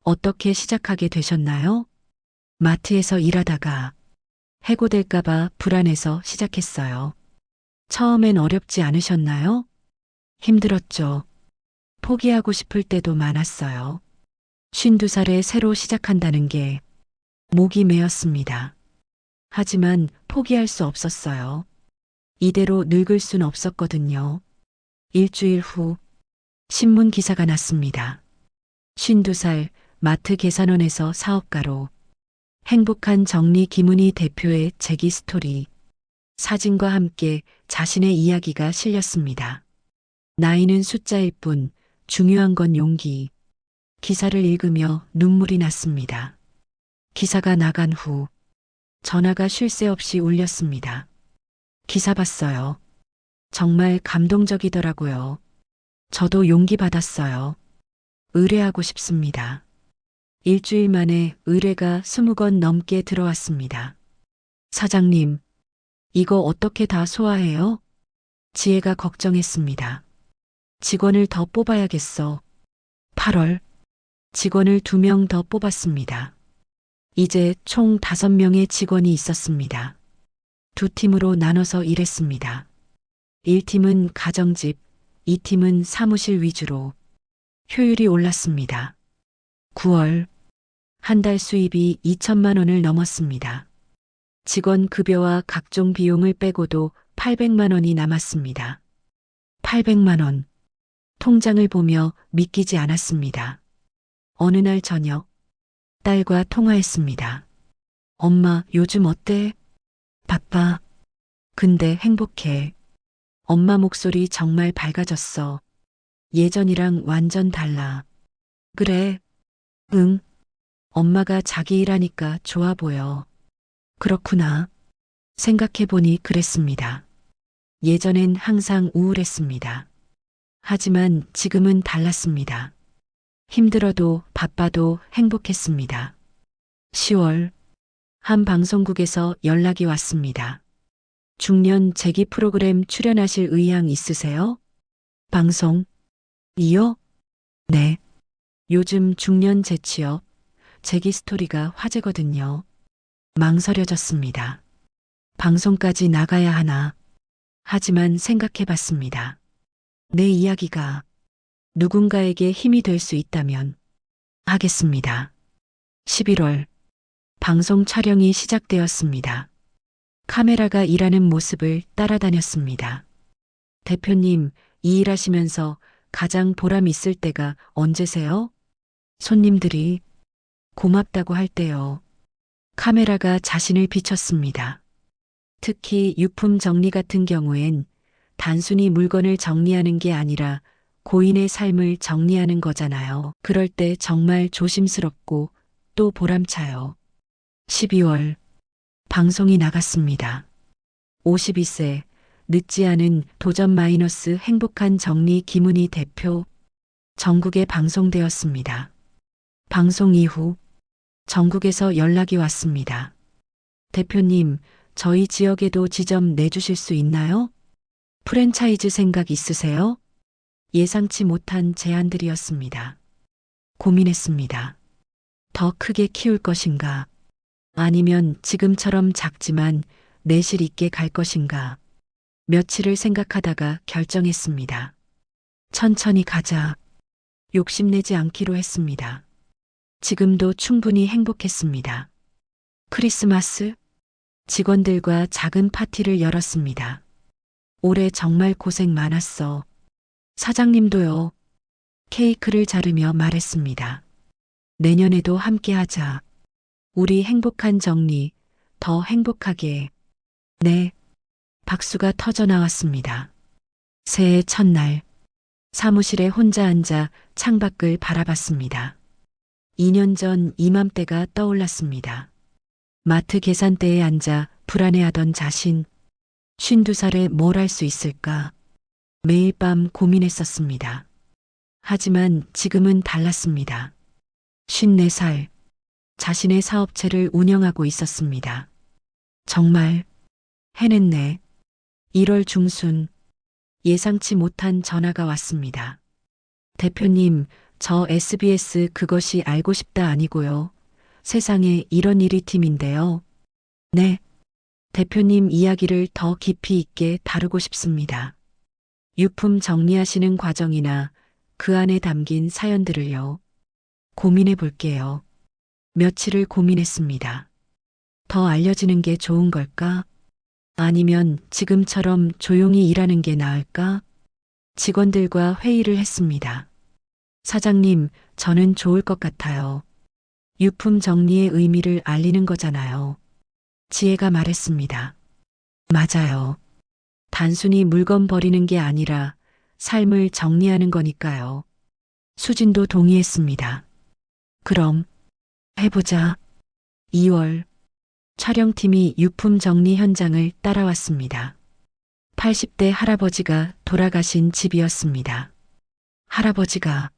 어떻게 시작하게 되셨나요? 마트에서 일하다가 해고될까봐 불안해서 시작했어요. 처음엔 어렵지 않으셨나요? 힘들었죠. 포기하고 싶을 때도 많았어요. 52살에 새로 시작한다는 게 목이 메었습니다. 하지만 포기할 수 없었어요. 이대로 늙을 순 없었거든요. 일주일 후 신문 기사가 났습니다. 52살 마트 계산원에서 사업가로 행복한 정리 김은희 대표의 재기 스토리. 사진과 함께 자신의 이야기가 실렸습니다. 나이는 숫자일 뿐 중요한 건 용기. 기사를 읽으며 눈물이 났습니다. 기사가 나간 후 전화가 쉴 새 없이 울렸습니다. 기사 봤어요. 정말 감동적이더라고요. 저도 용기 받았어요. 의뢰하고 싶습니다. 일주일 만에 의뢰가 20건 넘게 들어왔습니다. 사장님, 이거 어떻게 다 소화해요? 지혜가 걱정했습니다. 직원을 더 뽑아야겠어. 8월 직원을 2명 더 뽑았습니다. 이제 총 5명의 직원이 있었습니다. 두 팀으로 나눠서 일했습니다. 1팀은 가정집, 2팀은 사무실 위주로. 효율이 올랐습니다. 9월 한 달 수입이 2천만 원을 넘었습니다. 직원 급여와 각종 비용을 빼고도 800만 원이 남았습니다. 800만 원. 통장을 보며 믿기지 않았습니다. 어느 날 저녁 딸과 통화했습니다. 엄마, 요즘 어때? 바빠. 근데 행복해. 엄마 목소리 정말 밝아졌어. 예전이랑 완전 달라. 그래. 응. 엄마가 자기 일하니까 좋아 보여. 그렇구나. 생각해보니 그랬습니다. 예전엔 항상 우울했습니다. 하지만 지금은 달랐습니다. 힘들어도 바빠도 행복했습니다. 10월 한 방송국에서 연락이 왔습니다. 중년 재기 프로그램 출연하실 의향 있으세요? 방송? 이요? 네. 요즘 중년 재취업, 재기 스토리가 화제거든요. 망설여졌습니다. 방송까지 나가야 하나. 하지만 생각해봤습니다. 내 이야기가 누군가에게 힘이 될 수 있다면 하겠습니다. 11월 방송 촬영이 시작되었습니다. 카메라가 일하는 모습을 따라다녔습니다. 대표님, 이 일하시면서 가장 보람 있을 때가 언제세요? 손님들이 고맙다고 할 때요. 카메라가 자신을 비췄습니다. 특히 유품 정리 같은 경우엔 단순히 물건을 정리하는 게 아니라 고인의 삶을 정리하는 거잖아요. 그럴 때 정말 조심스럽고 또 보람차요. 12월 방송이 나갔습니다. 52세 늦지 않은 도전 마이너스 행복한 정리 김은희 대표. 전국에 방송되었습니다. 방송 이후 전국에서 연락이 왔습니다. 대표님, 저희 지역에도 지점 내주실 수 있나요? 프랜차이즈 생각 있으세요? 예상치 못한 제안들이었습니다. 고민했습니다. 더 크게 키울 것인가? 아니면 지금처럼 작지만 내실 있게 갈 것인가? 며칠을 생각하다가 결정했습니다. 천천히 가자. 욕심내지 않기로 했습니다. 지금도 충분히 행복했습니다. 크리스마스? 직원들과 작은 파티를 열었습니다. 올해 정말 고생 많았어. 사장님도요. 케이크를 자르며 말했습니다. 내년에도 함께 하자. 우리 행복한 정리, 더 행복하게. 네. 박수가 터져 나왔습니다. 새해 첫날, 사무실에 혼자 앉아 창밖을 바라봤습니다. 2년 전 이맘때가 떠올랐습니다. 마트 계산대에 앉아 불안해하던 자신, 52살에 뭘 할 수 있을까? 매일 밤 고민했었습니다. 하지만 지금은 달랐습니다. 54살, 자신의 사업체를 운영하고 있었습니다. 정말 해냈네. 1월 중순, 예상치 못한 전화가 왔습니다. 대표님, 저 SBS 그것이 알고 싶다 아니고요. 세상에 이런 일이 팀인데요. 네. 대표님 이야기를 더 깊이 있게 다루고 싶습니다. 유품 정리하시는 과정이나 그 안에 담긴 사연들을요. 고민해 볼게요. 며칠을 고민했습니다. 더 알려지는 게 좋은 걸까? 아니면 지금처럼 조용히 일하는 게 나을까? 직원들과 회의를 했습니다. 사장님, 저는 좋을 것 같아요. 유품 정리의 의미를 알리는 거잖아요. 지혜가 말했습니다. 맞아요. 단순히 물건 버리는 게 아니라 삶을 정리하는 거니까요. 수진도 동의했습니다. 그럼 해보자. 2월 촬영팀이 유품 정리 현장을 따라왔습니다. 80대 할아버지가 돌아가신 집이었습니다. 할아버지가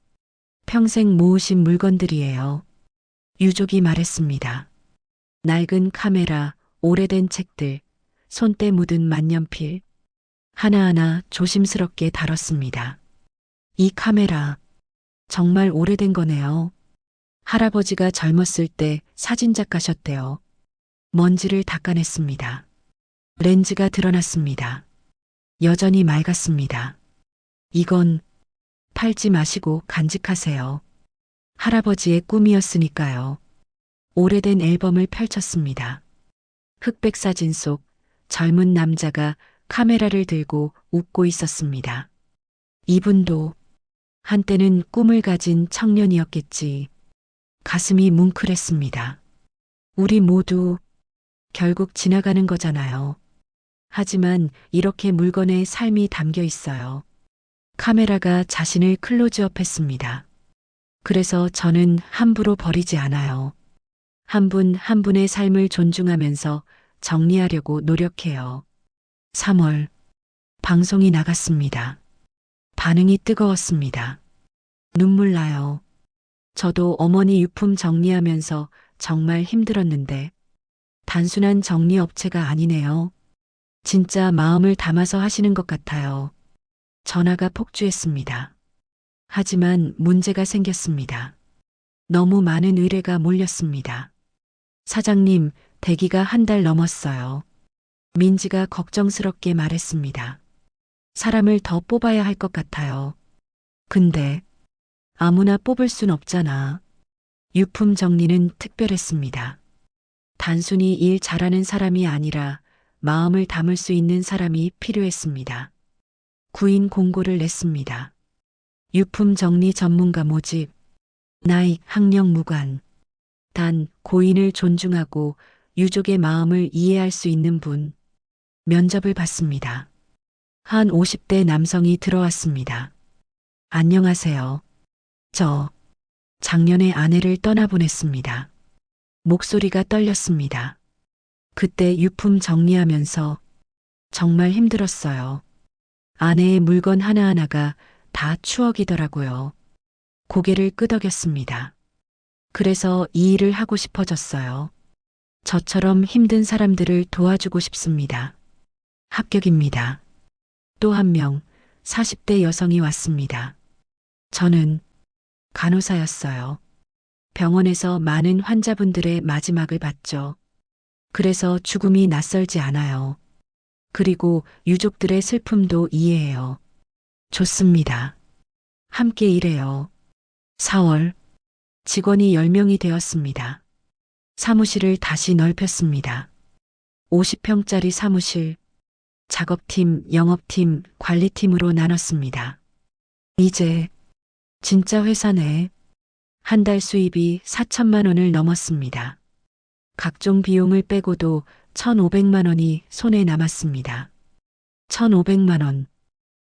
평생 모으신 물건들이에요. 유족이 말했습니다. 낡은 카메라, 오래된 책들, 손때 묻은 만년필, 하나하나 조심스럽게 다뤘습니다. 이 카메라, 정말 오래된 거네요. 할아버지가 젊었을 때 사진작가셨대요. 먼지를 닦아냈습니다. 렌즈가 드러났습니다. 여전히 맑았습니다. 이건 팔지 마시고 간직하세요. 할아버지의 꿈이었으니까요. 오래된 앨범을 펼쳤습니다. 흑백 사진 속 젊은 남자가 카메라를 들고 웃고 있었습니다. 이분도 한때는 꿈을 가진 청년이었겠지. 가슴이 뭉클했습니다. 우리 모두 결국 지나가는 거잖아요. 하지만 이렇게 물건에 삶이 담겨 있어요. 카메라가 자신을 클로즈업했습니다. 그래서 저는 함부로 버리지 않아요. 한 분 한 분의 삶을 존중하면서 정리하려고 노력해요. 3월 방송이 나갔습니다. 반응이 뜨거웠습니다. 눈물 나요. 저도 어머니 유품 정리하면서 정말 힘들었는데 단순한 정리 업체가 아니네요. 진짜 마음을 담아서 하시는 것 같아요. 전화가 폭주했습니다. 하지만 문제가 생겼습니다. 너무 많은 의뢰가 몰렸습니다. 사장님, 대기가 한 달 넘었어요. 민지가 걱정스럽게 말했습니다. 사람을 더 뽑아야 할 것 같아요. 근데 아무나 뽑을 순 없잖아. 유품 정리는 특별했습니다. 단순히 일 잘하는 사람이 아니라 마음을 담을 수 있는 사람이 필요했습니다. 구인 공고를 냈습니다. 유품 정리 전문가 모집, 나이, 학력 무관. 단 고인을 존중하고 유족의 마음을 이해할 수 있는 분. 면접을 받습니다. 한 50대 남성이 들어왔습니다. 안녕하세요. 저 작년에 아내를 떠나보냈습니다. 목소리가 떨렸습니다. 그때 유품 정리하면서 정말 힘들었어요. 아내의 물건 하나하나가 다 추억이더라고요. 고개를 끄덕였습니다. 그래서 이 일을 하고 싶어졌어요. 저처럼 힘든 사람들을 도와주고 싶습니다. 합격입니다. 또 한 명, 40대 여성이 왔습니다. 저는 간호사였어요. 병원에서 많은 환자분들의 마지막을 봤죠. 그래서 죽음이 낯설지 않아요. 그리고 유족들의 슬픔도 이해해요. 좋습니다. 함께 일해요. 4월, 직원이 10명이 되었습니다. 사무실을 다시 넓혔습니다. 50평짜리 사무실, 작업팀, 영업팀, 관리팀으로 나눴습니다. 이제 진짜 회사네. 한 달 수입이 4천만 원을 넘었습니다. 각종 비용을 빼고도 1,500만 원이 손에 남았습니다. 1,500만 원.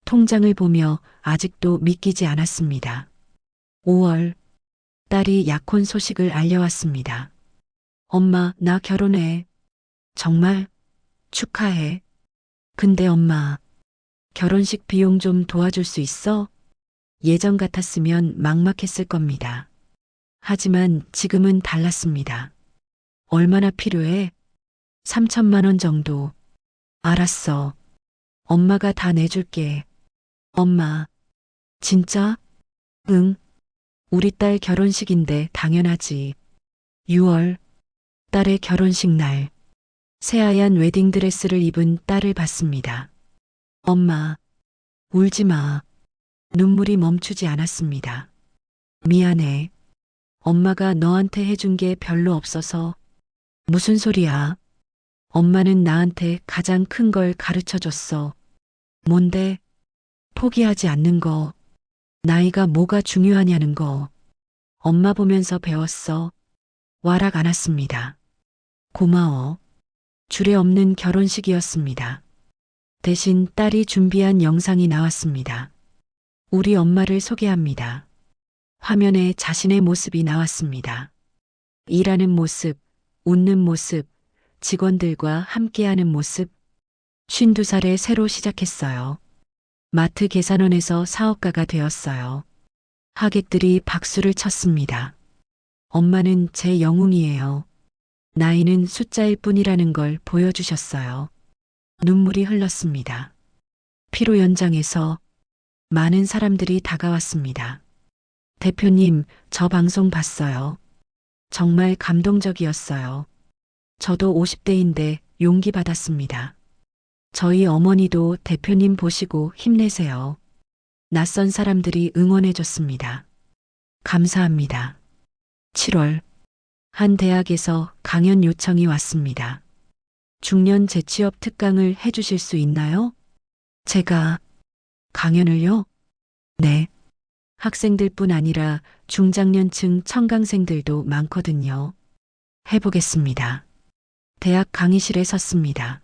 통장을 보며 아직도 믿기지 않았습니다. 5월, 딸이 약혼 소식을 알려왔습니다. 엄마, 나 결혼해. 정말? 축하해. 근데 엄마, 결혼식 비용 좀 도와줄 수 있어? 예전 같았으면 막막했을 겁니다. 하지만 지금은 달랐습니다. 얼마나 필요해? 3천만 원 정도. 알았어. 엄마가 다 내줄게. 엄마, 진짜? 응. 우리 딸 결혼식인데 당연하지. 6월, 딸의 결혼식 날. 새하얀 웨딩드레스를 입은 딸을 봤습니다. 엄마, 울지 마. 눈물이 멈추지 않았습니다. 미안해. 엄마가 너한테 해준 게 별로 없어서. 무슨 소리야? 엄마는 나한테 가장 큰 걸 가르쳐 줬어. 뭔데? 포기하지 않는 거. 나이가 뭐가 중요하냐는 거. 엄마 보면서 배웠어. 와락 안 왔습니다. 고마워. 주례 없는 결혼식이었습니다. 대신 딸이 준비한 영상이 나왔습니다. 우리 엄마를 소개합니다. 화면에 자신의 모습이 나왔습니다. 일하는 모습, 웃는 모습, 직원들과 함께하는 모습. 52살에 새로 시작했어요. 마트 계산원에서 사업가가 되었어요. 하객들이 박수를 쳤습니다. 엄마는 제 영웅이에요. 나이는 숫자일 뿐이라는 걸 보여주셨어요. 눈물이 흘렀습니다. 피로 연장에서 많은 사람들이 다가왔습니다. 대표님, 저 방송 봤어요. 정말 감동적이었어요. 저도 50대인데 용기 받았습니다. 저희 어머니도 대표님 보시고 힘내세요. 낯선 사람들이 응원해줬습니다. 감사합니다. 7월, 한 대학에서 강연 요청이 왔습니다. 중년 재취업 특강을 해주실 수 있나요? 제가 강연을요? 네. 학생들뿐 아니라 중장년층 청강생들도 많거든요. 해보겠습니다. 대학 강의실에 섰습니다.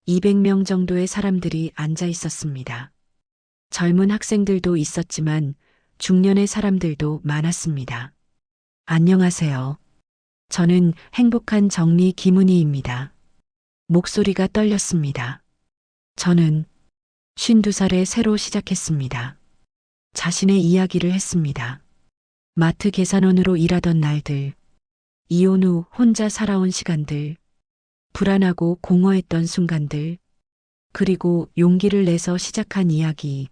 200명 정도의 사람들이 앉아 있었습니다. 젊은 학생들도 있었지만 중년의 사람들도 많았습니다. 안녕하세요. 저는 행복한 정리 김은희입니다. 목소리가 떨렸습니다. 저는 52살에 새로 시작했습니다. 자신의 이야기를 했습니다. 마트 계산원으로 일하던 날들, 이혼 후 혼자 살아온 시간들, 불안하고 공허했던 순간들, 그리고 용기를 내서 시작한 이야기.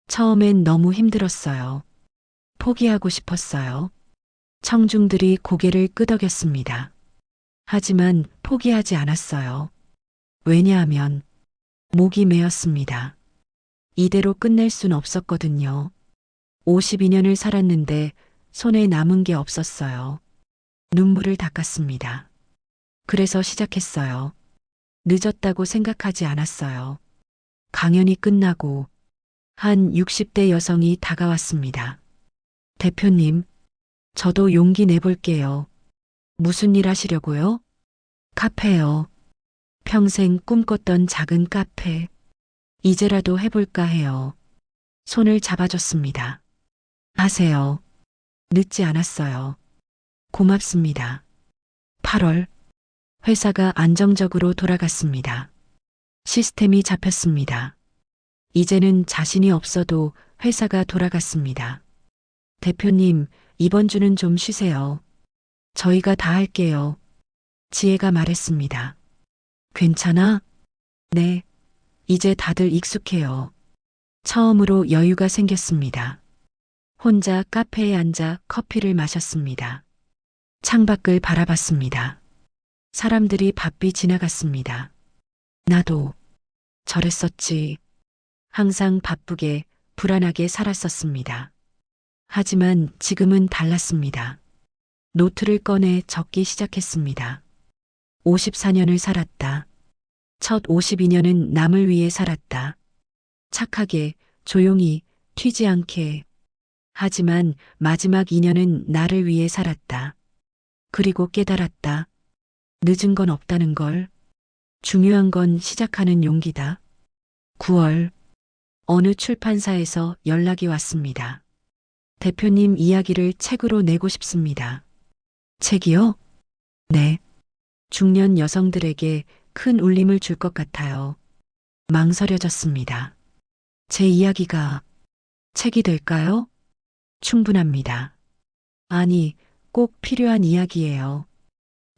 처음엔 너무 힘들었어요. 포기하고 싶었어요. 청중들이 고개를 끄덕였습니다. 하지만 포기하지 않았어요. 왜냐하면 목이 메었습니다. 이대로 끝낼 순 없었거든요. 52년을 살았는데 손에 남은 게 없었어요. 눈물을 닦았습니다. 그래서 시작했어요. 늦었다고 생각하지 않았어요. 강연이 끝나고 한 60대 여성이 다가왔습니다. 대표님, 저도 용기 내볼게요. 무슨 일 하시려고요? 카페요. 평생 꿈꿨던 작은 카페. 이제라도 해볼까 해요. 손을 잡아줬습니다. 하세요. 늦지 않았어요. 고맙습니다. 8월, 회사가 안정적으로 돌아갔습니다. 시스템이 잡혔습니다. 이제는 자신이 없어도 회사가 돌아갔습니다. 대표님, 이번 주는 좀 쉬세요. 저희가 다 할게요. 지혜가 말했습니다. 괜찮아? 네. 이제 다들 익숙해요. 처음으로 여유가 생겼습니다. 혼자 카페에 앉아 커피를 마셨습니다. 창밖을 바라봤습니다. 사람들이 바삐 지나갔습니다. 나도 저랬었지. 항상 바쁘게, 불안하게 살았었습니다. 하지만 지금은 달랐습니다. 노트를 꺼내 적기 시작했습니다. 54년을 살았다. 첫 52년은 남을 위해 살았다. 착하게, 조용히, 튀지 않게. 하지만 마지막 2년은 나를 위해 살았다. 그리고 깨달았다. 늦은 건 없다는 걸. 중요한 건 시작하는 용기다. 9월, 어느 출판사에서 연락이 왔습니다. 대표님 이야기를 책으로 내고 싶습니다. 책이요? 네. 중년 여성들에게 큰 울림을 줄 것 같아요. 망설여졌습니다. 제 이야기가 책이 될까요? 충분합니다. 아니, 꼭 필요한 이야기예요.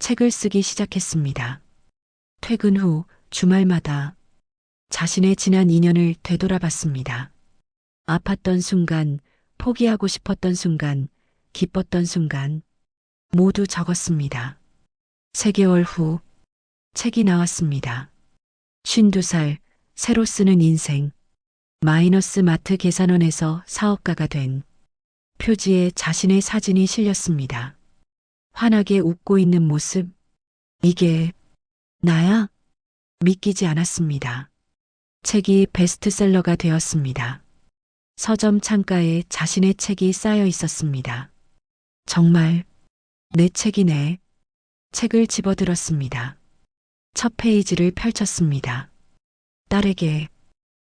책을 쓰기 시작했습니다. 퇴근 후 주말마다 자신의 지난 2년을 되돌아봤습니다. 아팠던 순간, 포기하고 싶었던 순간, 기뻤던 순간, 모두 적었습니다. 3개월 후, 책이 나왔습니다. 52살, 새로 쓰는 인생, 마이너스 마트 계산원에서 사업가가 된 표지에 자신의 사진이 실렸습니다. 환하게 웃고 있는 모습, 이게 나야? 믿기지 않았습니다. 책이 베스트셀러가 되었습니다. 서점 창가에 자신의 책이 쌓여 있었습니다. 정말 내 책이네. 책을 집어들었습니다. 첫 페이지를 펼쳤습니다. 딸에게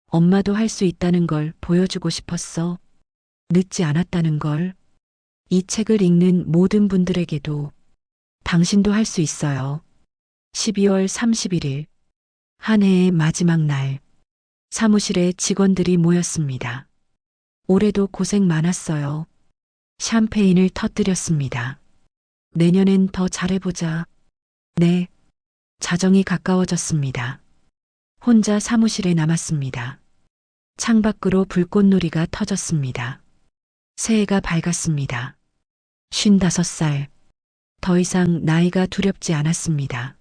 엄마도 할 수 있다는 걸 보여주고 싶었어. 늦지 않았다는 걸. 이 책을 읽는 모든 분들에게도 당신도 할 수 있어요. 12월 31일, 한 해의 마지막 날, 사무실에 직원들이 모였습니다. 올해도 고생 많았어요. 샴페인을 터뜨렸습니다. 내년엔 더 잘해보자. 네. 자정이 가까워졌습니다. 혼자 사무실에 남았습니다. 창밖으로 불꽃놀이가 터졌습니다. 새해가 밝았습니다. 55살. 더 이상 나이가 두렵지 않았습니다.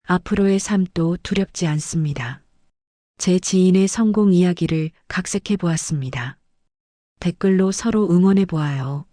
앞으로의 삶도 두렵지 않습니다. 제 지인의 성공 이야기를 각색해 보았습니다. 댓글로 서로 응원해 보아요.